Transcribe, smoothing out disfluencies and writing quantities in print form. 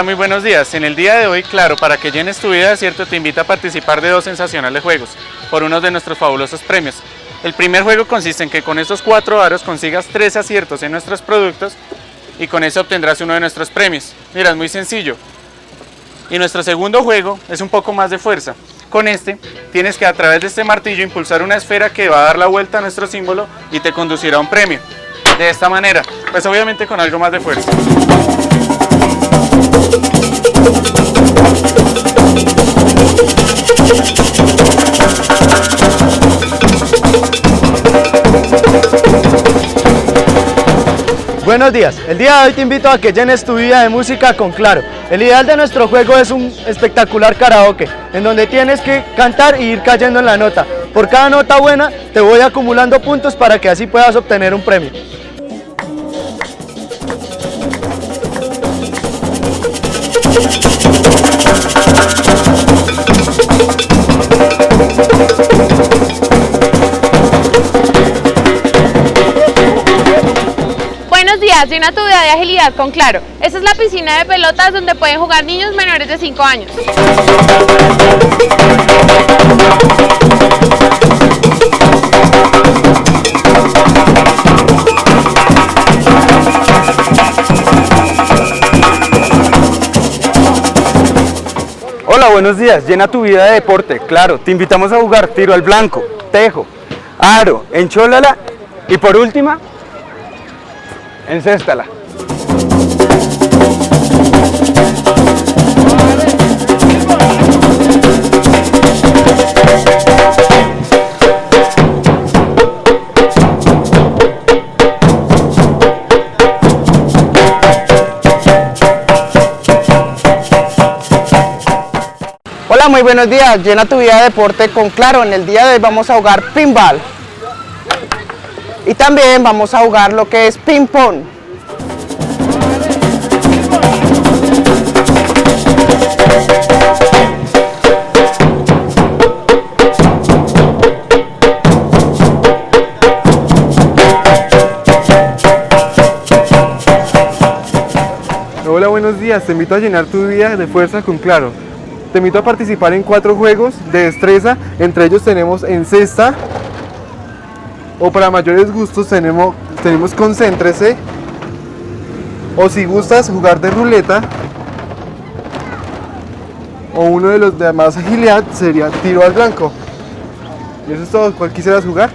Hola, muy buenos días. En el día de hoy, claro, para que llenes tu vida de acierto, te invito a participar de 2 sensacionales juegos por uno de nuestros fabulosos premios. El primer juego consiste en que con estos 4 aros consigas 3 aciertos en nuestros productos y con eso obtendrás uno de nuestros premios. Mira, es muy sencillo. Y nuestro segundo juego es un poco más de fuerza. Con este, tienes que a través de este martillo impulsar una esfera que va a dar la vuelta a nuestro símbolo y te conducirá a un premio. De esta manera, pues obviamente con algo más de fuerza. Buenos días, el día de hoy te invito a que llenes tu vida de música con Claro. El ideal de nuestro juego es un espectacular karaoke, en donde tienes que cantar e ir cayendo en la nota. Por cada nota buena te voy acumulando puntos para que así puedas obtener un premio. Buenos días, llena tu vida de agilidad con Claro. Esta es la piscina de pelotas donde pueden jugar niños menores de 5 años. Hola, buenos días. Llena tu vida de deporte. Claro, te invitamos a jugar tiro al blanco, tejo, aro, enchólala y por última, encéstala. Hola, muy buenos días. Llena tu vida de deporte con Claro. En el día de hoy vamos a jugar pinball. Y también vamos a jugar lo que es ping pong. Hola, buenos días. Te invito a llenar tu vida de fuerza con Claro. Te invito a participar en 4 juegos de destreza. Entre ellos tenemos encesta, o para mayores gustos tenemos concéntrese, o si gustas jugar de ruleta, o uno de los de más agilidad sería tiro al blanco. Y eso es todo. ¿Cuál quisieras jugar?